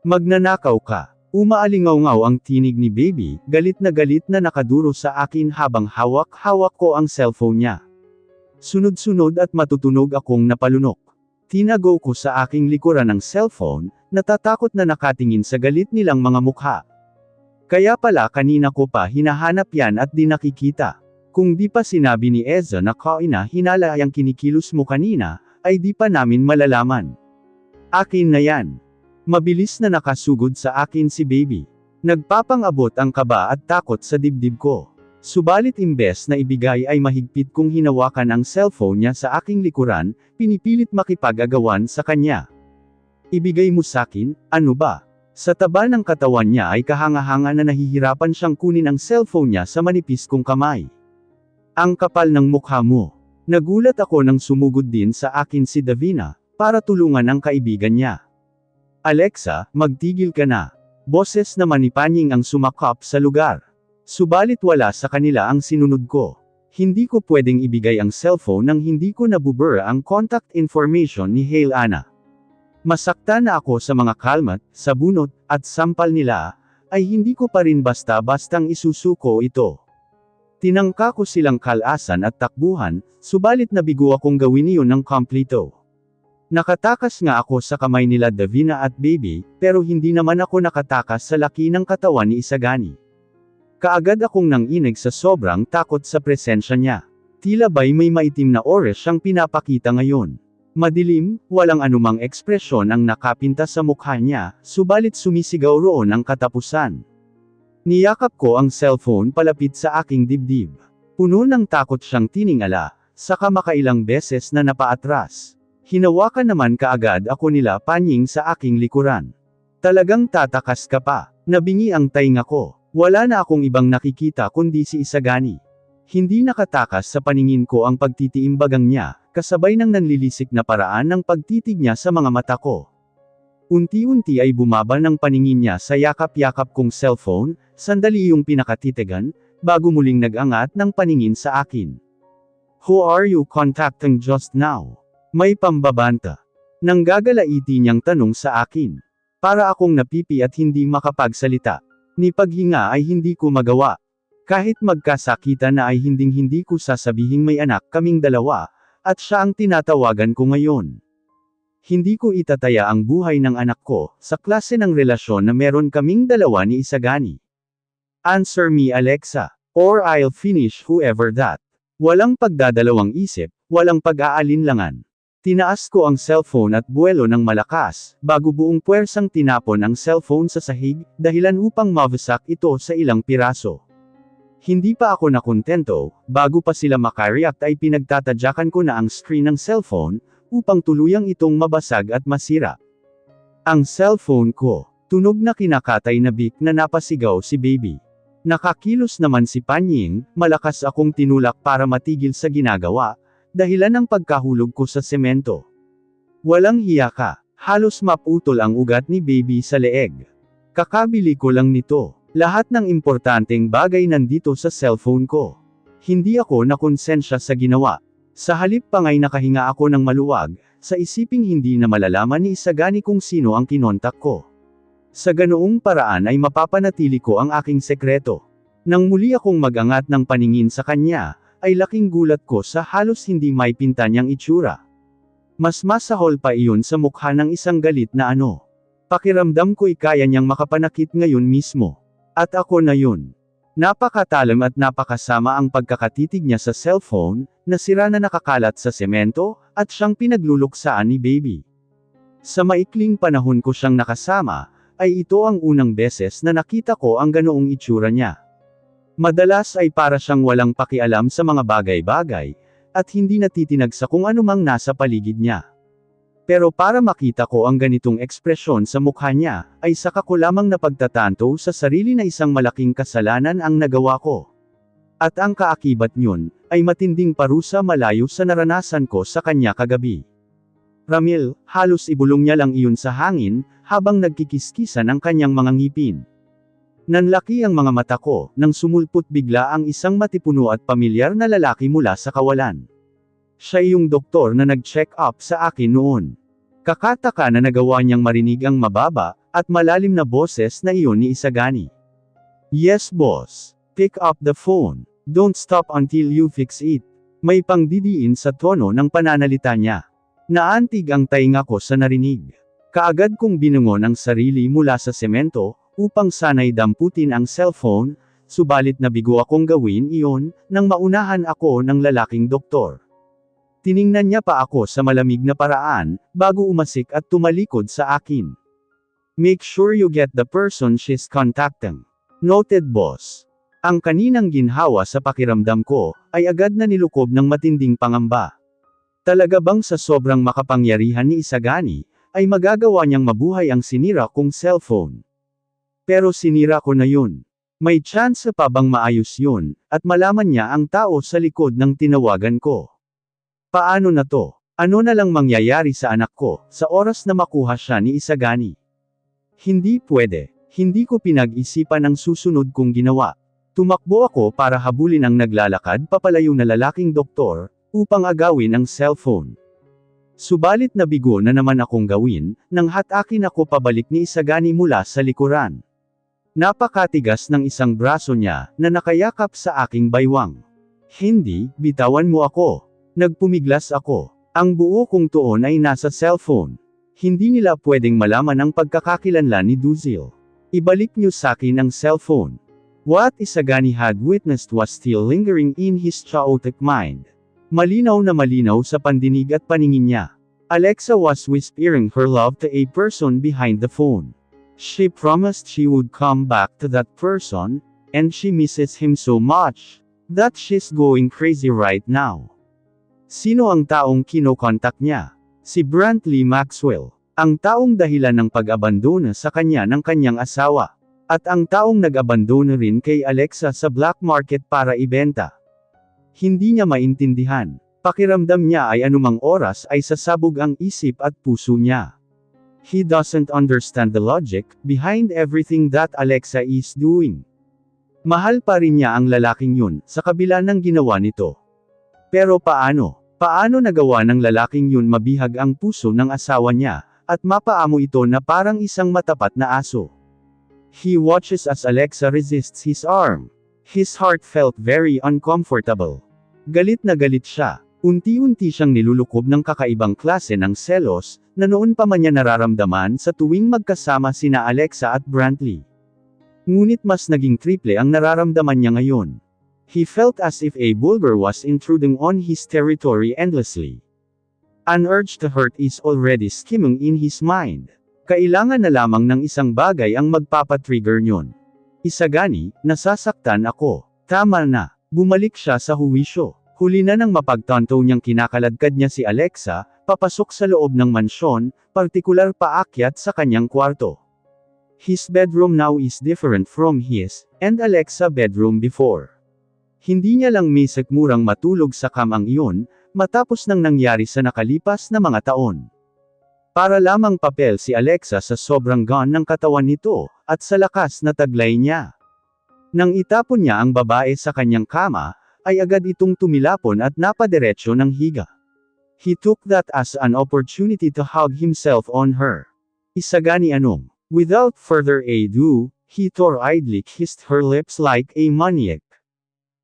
Magnanakaw ka. Umaalingaw-ngaw ang tinig ni Baby, galit na nakaduro sa akin habang hawak-hawak ko ang cellphone niya. Sunod-sunod at matutunog akong napalunok. Tinago ko sa aking likuran ang cellphone, natatakot na nakatingin sa galit nilang mga mukha. Kaya pala kanina ko pa hinahanap yan at di nakikita. Kung di pa sinabi ni Eza na hinala ang kinikilos mo kanina, ay di pa namin malalaman. Akin na yan. Mabilis na nakasugod sa akin si Baby. Nagpapangabot ang kaba at takot sa dibdib ko. Subalit imbes na ibigay ay mahigpit kong hinawakan ang cellphone niya sa aking likuran, pinipilit makipag-agawan sa kanya. Ibigay mo sakin, ano ba? Sa taba ng katawan niya ay kahanga-hanga na nahihirapan siyang kunin ang cellphone niya sa manipis kong kamay. Ang kapal ng mukha mo. Nagulat ako nang sumugod din sa akin si Davina, para tulungan ang kaibigan niya. Alexa, magtigil ka na. Boses naman ni Panying ang sumakap sa lugar. Subalit wala sa kanila ang sinunod ko. Hindi ko pwedeng ibigay ang cellphone nang hindi ko nabubura ang contact information ni Hale Ana. Masakta na ako sa mga kalmat, sabunot, at sampal nila, ay hindi ko pa rin basta-bastang isusuko ito. Tinangka ko silang kalasan at takbuhan, subalit nabigo akong gawin iyon ng kompleto. Nakatakas nga ako sa kamay nila Davina at Baby, pero hindi naman ako nakatakas sa laki ng katawan ni Isagani. Kaagad akong nanginig sa sobrang takot sa presensya niya. Tila ba'y may maitim na oras siyang pinapakita ngayon. Madilim, walang anumang ekspresyon ang nakapinta sa mukha niya, subalit sumisigaw roon ang katapusan. Niyakap ko ang cellphone palapit sa aking dibdib. Puno ng takot siyang tiningala, saka makailang beses na napaatras. Hinawakan naman kaagad ako nila Panying sa aking likuran. Talagang tatakas ka pa. Nabingi ang tainga ko. Wala na akong ibang nakikita kundi si Isagani. Hindi nakatakas sa paningin ko ang pagtitiimbagang niya, kasabay ng nanlilisik na paraan ng pagtitig niya sa mga mata ko. Unti-unti ay bumaba ng paningin niya sa yakap-yakap kong cellphone, sandali yung pinakatitigan, bago muling nag-angat ng paningin sa akin. Who are you contacting just now? May pambabanta. Nanggagalaiti niyang tanong sa akin. Para akong napipi at hindi makapagsalita. Ni paghinga ay hindi ko magawa. Kahit magkasakita na ay hinding-hindi ko sasabihing may anak kaming dalawa, at siya ang tinatawagan ko ngayon. Hindi ko itataya ang buhay ng anak ko, sa klase ng relasyon na meron kaming dalawa ni Isagani. Answer me Alexa, or I'll finish whoever that. Walang pagdadalawang isip, walang pag-aalinlangan. Tinaas ko ang cellphone at buwelo ng malakas, bago buong puwersang tinapon ang cellphone sa sahig, dahilan upang mawasak ito sa ilang piraso. Hindi pa ako nakontento, bago pa sila makareact ay pinagtatadyakan ko na ang screen ng cellphone, upang tuluyang itong mabasag at masira. Ang cellphone ko, tunog na kinakatay na bik na napasigaw si Baby. Nakakilos naman si Panying, malakas akong tinulak para matigil sa ginagawa, dahilan ng pagkahulog ko sa semento. Walang hiya ka, halos maputol ang ugat ni Baby sa leeg. Kakabili ko lang nito. Lahat ng importanteng bagay nandito sa cellphone ko. Hindi ako nakonsensya sa ginawa. Sa halip pa nga'y nakahinga ako ng maluwag, sa isiping hindi na malalaman ni Isagani kung sino ang kinontak ko. Sa ganoong paraan ay mapapanatili ko ang aking sekreto. Nang muli akong mag-angat ng paningin sa kanya, ay laking gulat ko sa halos hindi maipinta niyang itsura. Mas masahol pa iyon sa mukha ng isang galit na ano. Pakiramdam ko'y kaya niyang makapanakit ngayon mismo. At ako na yun. Napakatalim at napakasama ang pagkakatitig niya sa cellphone, na sira na nakakalat sa semento, at siyang pinagluluksaan ni Baby. Sa maikling panahon ko siyang nakasama, ay ito ang unang beses na nakita ko ang ganoong itsura niya. Madalas ay para siyang walang pakialam sa mga bagay-bagay, at hindi natitinag sa kung anumang nasa paligid niya. Pero para makita ko ang ganitong ekspresyon sa mukha niya, ay saka ko lamang napagtatanto sa sarili na isang malaking kasalanan ang nagawa ko. At ang kaakibat niyon, ay matinding parusa malayo sa naranasan ko sa kanya kagabi. Ramil, halos ibulong niya lang iyon sa hangin, habang nagkikiskisan ang kanyang mga ngipin. Nanlaki ang mga mata ko, nang sumulpot bigla ang isang matipuno at pamilyar na lalaki mula sa kawalan. Siya yung doktor na nag-check up sa akin noon. Kakataka na nagawa niyang marinig ang mababa, At malalim na boses na iyon ni Isagani. Yes boss. Pick up the phone. Don't stop until you fix it. May pangdidiin sa tono ng pananalita niya. Naantig ang tainga ko sa narinig. Kaagad kong binungon ang sarili mula sa semento, upang sana'y damputin ang cellphone, subalit nabigo akong gawin iyon, nang maunahan ako ng lalaking doktor. Tiningnan niya pa ako sa malamig na paraan, bago umasik at tumalikod sa akin. Make sure you get the person she's contacting. Noted boss. Ang kaninang ginhawa sa pakiramdam ko, ay agad na nilukob ng matinding pangamba. Talaga bang sa sobrang makapangyarihan ni Isagani, ay magagawa niyang mabuhay ang sinira kong cellphone? Pero sinira ko na yun. May chance pa bang maayos yun, at malaman niya ang tao sa likod ng tinawagan ko? Paano na to? Ano na lang mangyayari sa anak ko, sa oras na makuha siya ni Isagani? Hindi pwede. Hindi ko pinag-isipan ang susunod kong ginawa. Tumakbo ako para habulin ang naglalakad papalayo na lalaking doktor, upang agawin ang cellphone. Subalit nabigo na naman akong gawin, nang hatakin ako pabalik ni Isagani mula sa likuran. Napakatigas ng isang braso niya, na nakayakap sa aking baywang. Hindi, bitawan mo ako. Nagpumiglas ako. Ang buo kong tuon ay nasa cellphone. Hindi nila pwedeng malaman ang pagkakakilanlan ni Duzil. Ibalik niyo sa akin ang cellphone. What Isagani had witnessed was still lingering in his chaotic mind. Malinaw na malinaw sa pandinig at paningin niya. Alexa was whispering her love to a person behind the phone. She promised she would come back to that person, and she misses him so much, that she's going crazy right now. Sino ang taong kinokontak niya? Si Brantley Maxwell. Ang taong dahilan ng pag-abandona sa kanya ng kanyang asawa. At ang taong nag-abandona rin kay Alexa sa black market para ibenta. Hindi niya maintindihan. Pakiramdam niya ay anumang oras ay sasabog ang isip at puso niya. He doesn't understand the logic behind everything that Alexa is doing. Mahal pa rin niya ang lalaking yun, sa kabila ng ginawa nito. Pero paano? Paano nagawa ng lalaking yun mabihag ang puso ng asawa niya, at mapaamo ito na parang isang matapat na aso? He watches as Alexa resists his arm. His heart felt very uncomfortable. Galit na galit siya. Unti-unti siyang nilulukob ng kakaibang klase ng selos, na noon pa man niya nararamdaman sa tuwing magkasama sina Alexa at Brantley. Ngunit mas naging triple ang nararamdaman niya ngayon. He felt as if a bulgar was intruding on his territory endlessly. An urge to hurt is already skimming in his mind. Kailangan na lamang ng isang bagay ang magpapatrigger niyon. Isagani, nasasaktan ako. Tama na. Bumalik siya sa huwisyo. Huli na nang mapagtanto niyang kinakaladkad niya si Alexa, papasok sa loob ng mansyon, partikular paakyat sa kanyang kwarto. His bedroom now is different from his, and Alexa bedroom before. Hindi niya lang misikmurang matulog sa kamang iyon, matapos nang nangyari sa nakalipas na mga taon. Para lamang papel si Alexa sa sobrang gaan ng katawan nito, at sa lakas na taglay niya. Nang itapon niya ang babae sa kanyang kama, ay agad itong tumilapon at napadiretso ng higa. He took that as an opportunity to hug himself on her. Isagani anong. Without further ado, he idly kissed her lips like a maniac.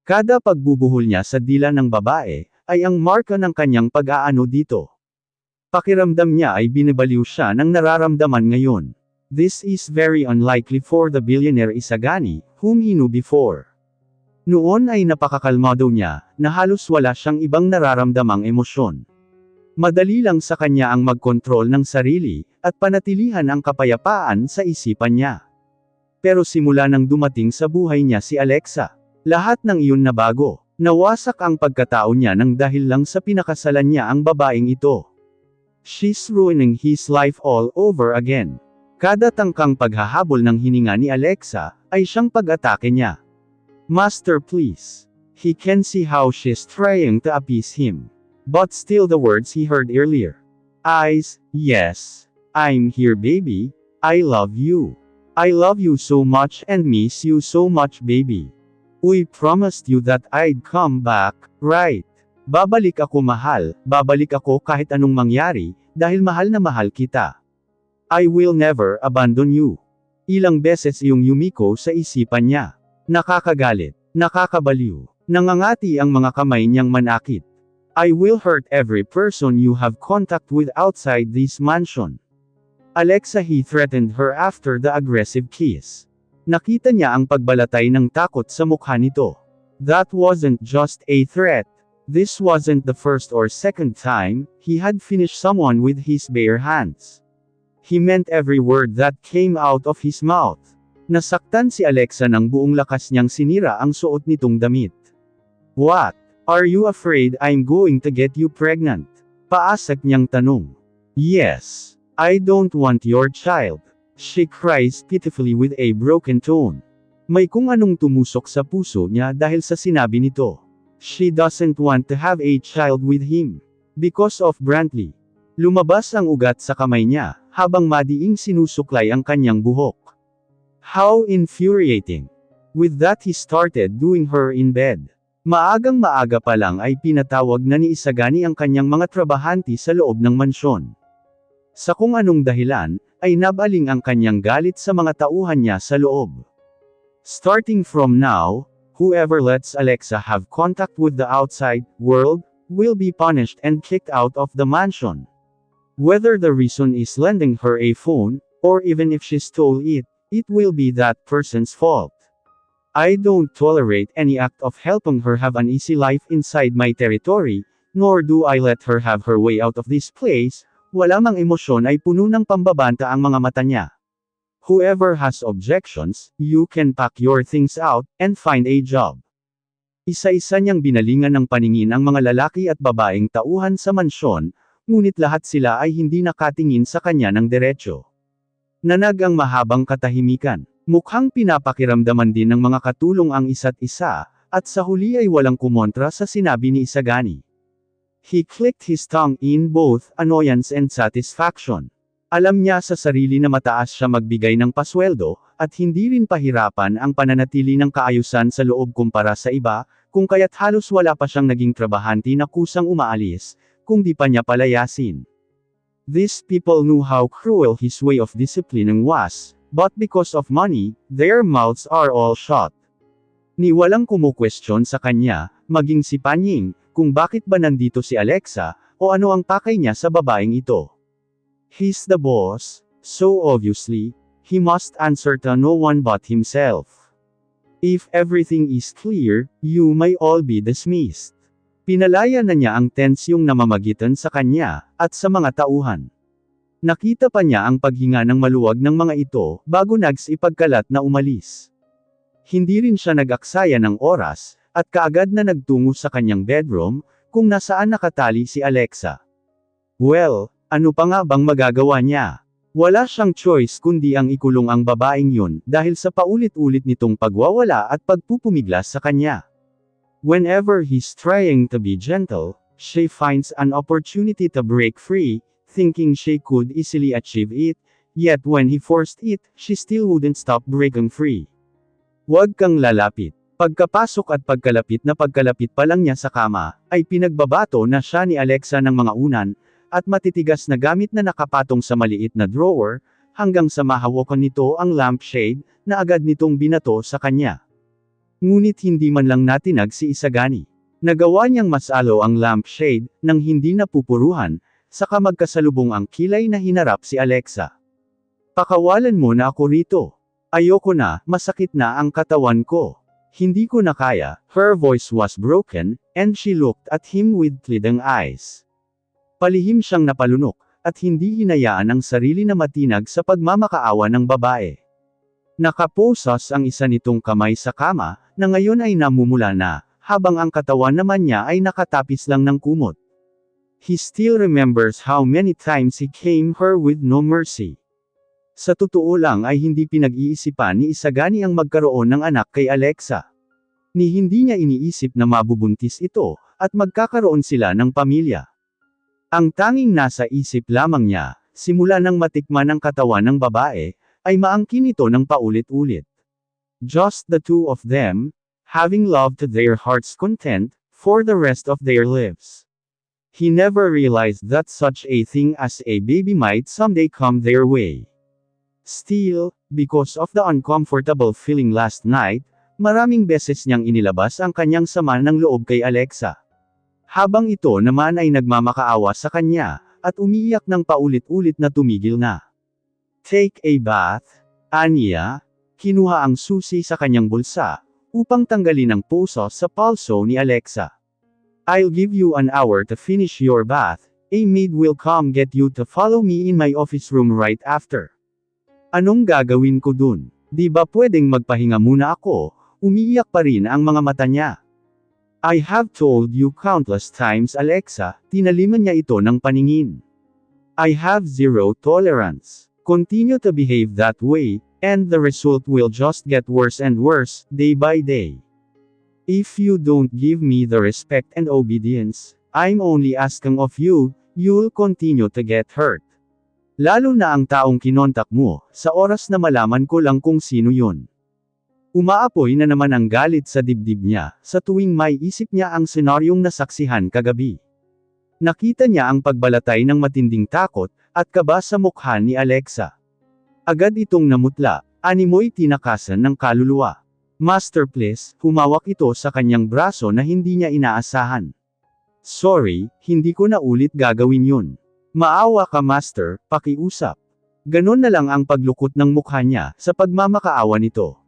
Kada pagbubuhol niya sa dila ng babae, ay ang marka ng kanyang pag-aano dito. Pakiramdam niya ay binibaliw siya ng nararamdaman ngayon. This is very unlikely for the billionaire Isagani, whom he knew before. Noon ay napakakalmado niya, na halos wala siyang ibang nararamdamang emosyon. Madali lang sa kanya ang magkontrol ng sarili, at panatilihan ang kapayapaan sa isipan niya. Pero simula nang dumating sa buhay niya si Alexa, lahat ng iyon nabago. Nawasak ang pagkatao niya nang dahil lang sa pinakasalan niya ang babaeng ito. She's ruining his life all over again. Kada tangkang paghahabol ng hininga ni Alexa, ay siyang pag-atake niya. Master please. He can see how she's trying to appease him. But still the words he heard earlier. Eyes, yes. I'm here baby. I love you. I love you so much and miss you so much baby. We promised you that I'd come back, right? Babalik ako mahal, babalik ako kahit anong mangyari, dahil mahal na mahal kita. I will never abandon you. Ilang beses iyong yumiko sa isipan niya. Nakakagalit. Nakakabaliw. Nangangati ang mga kamay niyang manakit. I will hurt every person you have contact with outside this mansion. Alexa, he threatened her after the aggressive kiss. Nakita niya ang pagbalatay ng takot sa mukha nito. That wasn't just a threat. This wasn't the first or second time he had finished someone with his bare hands. He meant every word that came out of his mouth. Nasaktan si Alexa nang buong lakas niyang sinira ang suot nitong damit. What? Are you afraid I'm going to get you pregnant? Paasak niyang tanong. Yes. I don't want your child. She cries pitifully with a broken tone. May kung anong tumusok sa puso niya dahil sa sinabi nito. She doesn't want to have a child with him. Because of Brantley. Lumabas ang ugat sa kamay niya, habang madiing sinusuklay ang kanyang buhok. How infuriating. With that he started doing her in bed. Maagang maaga pa lang ay pinatawag na ni Isagani ang kanyang mga trabahante sa loob ng mansyon. Sa kung anong dahilan, ay nabaling ang kanyang galit sa mga tauhan niya sa loob. Starting from now, whoever lets Alexa have contact with the outside world, will be punished and kicked out of the mansion. Whether the reason is lending her a phone, or even if she stole it, it will be that person's fault. I don't tolerate any act of helping her have an easy life inside my territory, nor do I let her have her way out of this place. Wala mang emosyon ay puno ng pambabanta ang mga mata niya. Whoever has objections, you can pack your things out, and find a job. Isa-isa niyang binalingan ng paningin ang mga lalaki at babaeng tauhan sa mansyon, ngunit lahat sila ay hindi nakatingin sa kanya ng diretsyo. Nanag ang mahabang katahimikan. Mukhang pinapakiramdaman din ng mga katulong ang isa't isa, at sa huli ay walang kumontra sa sinabi ni Isagani. He clicked his tongue in both annoyance and satisfaction. Alam niya sa sarili na mataas siya magbigay ng pasweldo, at hindi rin pahirapan ang pananatili ng kaayusan sa loob kumpara sa iba, kung kaya't halos wala pa siyang naging trabahante na kusang umaalis, kung di pa niya palayasin. These people knew how cruel his way of disciplining was, but because of money, their mouths are all shut. Ni walang kumukwestiyon sa kanya, maging si Panying, kung bakit ba nandito si Alexa, o ano ang pakay niya sa babaeng ito. He's the boss, so obviously, he must answer to no one but himself. If everything is clear, you may all be dismissed. Pinalaya na niya ang tensyong namamagitan sa kanya, at sa mga tauhan. Nakita pa niya ang paghinga ng maluwag ng mga ito, bago ipagkalat na umalis. Hindi rin siya nag-aksaya ng oras, at kaagad na nagtungo sa kanyang bedroom, kung nasaan nakatali si Alexa. Well, ano pa nga bang magagawa niya? Wala siyang choice kundi ang ikulong ang babaeng yun, dahil sa paulit-ulit nitong pagwawala at pagpupumiglas sa kanya. Whenever he's trying to be gentle, she finds an opportunity to break free, thinking she could easily achieve it, yet when he forced it, she still wouldn't stop breaking free. Huwag kang lalapit. Pagkapasok at pagkalapit pa lang niya sa kama, ay pinagbabato na siya ni Alexa ng mga unan, at matitigas na gamit na nakapatong sa maliit na drawer, hanggang sa mahawakan nito ang lampshade, na agad nitong binato sa kanya. Ngunit hindi man lang natinag si Isagani. Nagawa niyang masalo ang lampshade, nang hindi napupuruhan, saka magkasalubong ang kilay na hinarap si Alexa. Pakawalan mo na ako rito. Ayoko na, masakit na ang katawan ko. Hindi ko na kaya. Her voice was broken, and she looked at him with pleading eyes. Palihim siyang napalunok, at hindi hinayaan ang sarili na matinag sa pagmamakaawa ng babae. Nakaposas ang isa nitong kamay sa kama, na ngayon ay namumula na, habang ang katawan naman niya ay nakatapis lang ng kumot. He still remembers how many times he came her with no mercy. Sa totoo lang ay hindi pinag-iisipan ni Isagani ang magkaroon ng anak kay Alexa. Ni hindi niya iniisip na mabubuntis ito, at magkakaroon sila ng pamilya. Ang tanging nasa isip lamang niya, simula nang matikman ang katawan ng babae, ay maangkin ito ng paulit-ulit. Just the two of them, having loved to their heart's content, for the rest of their lives. He never realized that such a thing as a baby might someday come their way. Still, because of the uncomfortable feeling last night, maraming beses niyang inilabas ang kanyang sama ng loob kay Alexa. Habang ito naman ay nagmamakaawa sa kanya, at umiiyak ng paulit-ulit na tumigil na. Take a bath, aniya. Kinuha ang susi sa kanyang bulsa, upang tanggalin ang puso sa palso ni Alexa. I'll give you an hour to finish your bath, a maid will come get you to follow me in my office room right after. Anong gagawin ko dun? Di ba pwedeng magpahinga muna ako? Umiiyak pa rin ang mga mata niya. I have told you countless times Alexa, tinaliman niya ito ng paningin. I have zero tolerance. Continue to behave that way, and the result will just get worse and worse, day by day. If you don't give me the respect and obedience, I'm only asking of you, you'll continue to get hurt. Lalo na ang taong kinontak mo, sa oras na malaman ko lang kung sino yun. Umaapoy na naman ang galit sa dibdib niya, sa tuwing may isip niya ang senaryong nasaksihan kagabi. Nakita niya ang pagbalatay ng matinding takot, at kaba sa mukha ni Alexa. Agad itong namutla, animoy tinakasan ng kaluluwa. Master please, humawak ito sa kanyang braso na hindi niya inaasahan. Sorry, hindi ko na ulit gagawin yun. Maawa ka master, pakiusap. Ganon na lang ang paglukot ng mukha niya, sa pagmamakaawa nito.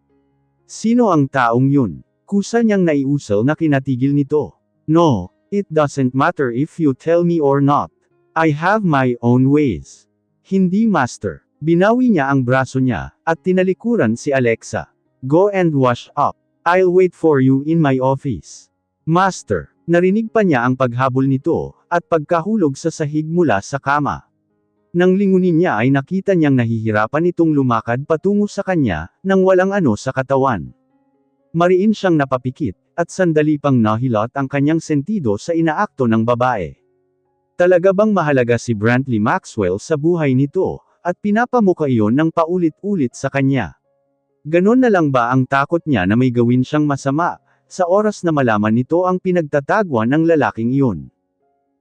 Sino ang taong yun? Kusa niyang naiusal na kinatigil nito. No, it doesn't matter if you tell me or not. I have my own ways. Hindi master. Binawi niya ang braso niya, at tinalikuran si Alexa. Go and wash up. I'll wait for you in my office. Master. Narinig pa niya ang paghabol nito, at pagkahulog sa sahig mula sa kama. Nang lingunin niya ay nakita niyang nahihirapan itong lumakad patungo sa kanya, nang walang ano sa katawan. Mariin siyang napapikit, at sandali pang nahilot ang kanyang sentido sa inaakto ng babae. Talaga bang mahalaga si Brantley Maxwell sa buhay nito, at pinapamuka iyon ng paulit-ulit sa kanya? Ganon na lang ba ang takot niya na may gawin siyang masama, sa oras na malaman nito ang pinagtatagwan ng lalaking iyon?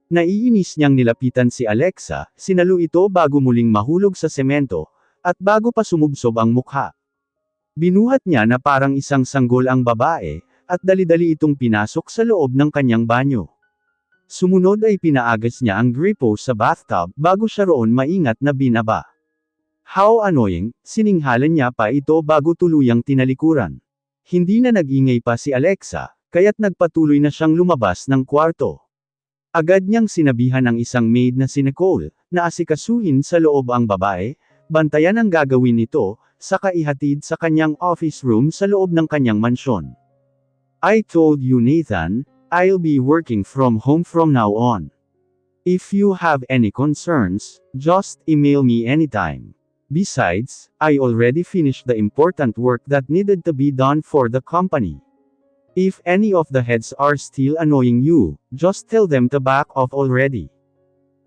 Naiinis niyang nilapitan si Alexa, sinalo ito bago muling mahulog sa semento, at bago pa sumubsob ang mukha. Binuhat niya na parang isang sanggol ang babae, at dali-dali itong pinasok sa loob ng kanyang banyo. Sumunod ay pinaagas niya ang gripo sa bathtub, bago siya roon maingat na binaba. How annoying, sininghalan niya pa ito bago tuluyang tinalikuran. Hindi na nag-ingay pa si Alexa, kaya't nagpatuloy na siyang lumabas ng kwarto. Agad niyang sinabihan ang isang maid na si Nicole, na asikasuhin sa loob ang babae, bantayan ang gagawin nito, saka ihatid sa kanyang office room sa loob ng kanyang mansyon. I told you Nathan, I'll be working from home from now on. If you have any concerns, just email me anytime. Besides, I already finished the important work that needed to be done for the company. If any of the heads are still annoying you, just tell them to back off already.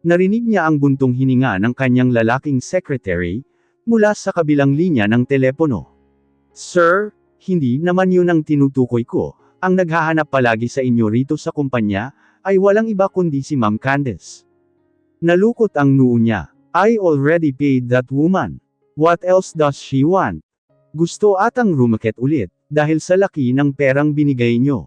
Narinig niya ang buntong hininga ng kanyang lalaking secretary, mula sa kabilang linya ng telepono. Sir, hindi naman yun ang tinutukoy ko, ang naghahanap palagi sa inyo rito sa kumpanya, ay walang iba kundi si Ma'am Candace. Nalukot ang noo niya. I already paid that woman. What else does she want? Gusto atang rumakit ulit, dahil sa laki ng perang binigay nyo.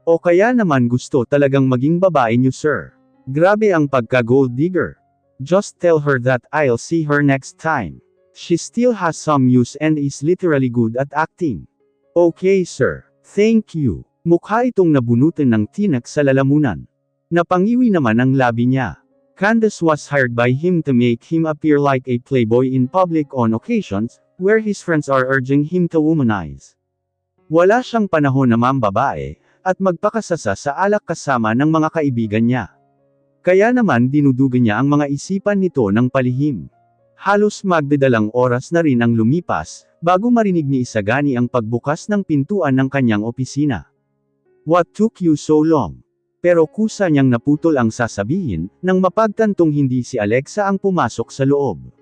O kaya naman gusto talagang maging babae nyo sir. Grabe ang pagka-gold digger. Just tell her that I'll see her next time. She still has some use and is literally good at acting. Okay sir. Thank you. Mukha itong nabunutan ng tinak sa lalamunan. Napangiwi naman ang labi niya. Candace was hired by him to make him appear like a playboy in public on occasions, where his friends are urging him to womanize. Wala siyang panahon na mambabae, at magpakasasa sa alak kasama ng mga kaibigan niya. Kaya naman dinuduga niya ang mga isipan nito ng palihim. Halos magdadalang oras na rin ang lumipas, bago marinig ni Isagani ang pagbukas ng pintuan ng kanyang opisina. What took you so long? Pero kusa niyang naputol ang sasabihin, nang mapagtantong hindi si Alexa ang pumasok sa loob.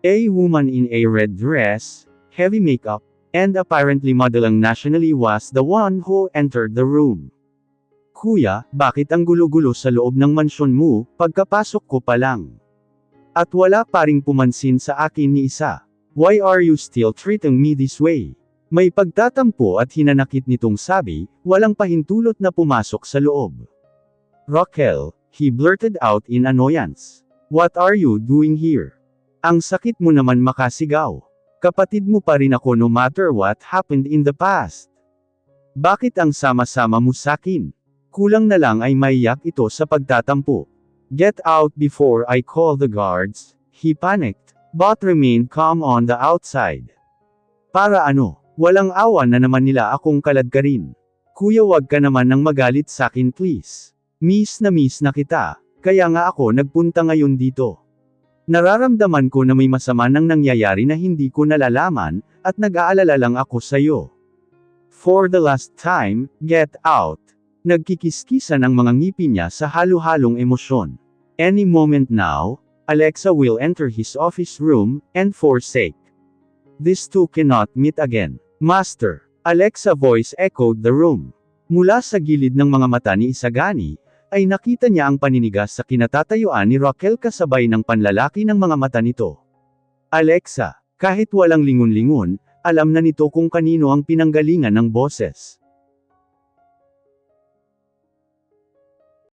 A woman in a red dress, heavy makeup, and apparently modeling nationally was the one who entered the room. Kuya, bakit ang gulo-gulo sa loob ng mansyon mo, pagkapasok ko pa lang? At wala pa ring pumansin sa akin ni isa. Why are you still treating me this way? May pagtatampo at hinanakit nitong sabi, walang pahintulot na pumasok sa loob. Raquel, he blurted out in annoyance. What are you doing here? Ang sakit mo naman makasigaw. Kapatid mo pa rin ako no matter what happened in the past. Bakit ang sama-sama mo sakin? Kulang na lang ay maiyak ito sa pagtatampo. Get out before I call the guards, he panicked, but remained calm on the outside. Para ano? Walang awa na naman nila akong kaladkarin. Kuya, wag ka naman nang magalit sakin please. Miss na kita, kaya nga ako nagpunta ngayon dito. Nararamdaman ko na may masama nang nangyayari na hindi ko nalalaman, at nag-aalala lang ako sa'yo. For the last time, get out. Nagkikiskisan ang mga ngipin niya sa halo-halong emosyon. Any moment now, Alexa will enter his office room, and forsake. These two cannot meet again. Master, Alexa voice echoed the room. Mula sa gilid ng mga mata ni Isagani, ay nakita niya ang paninigas sa kinatatayuan ni Raquel kasabay ng panlalaki ng mga mata nito. Alexa, kahit walang lingon-lingon, alam na nito kung kanino ang pinanggalingan ng boses.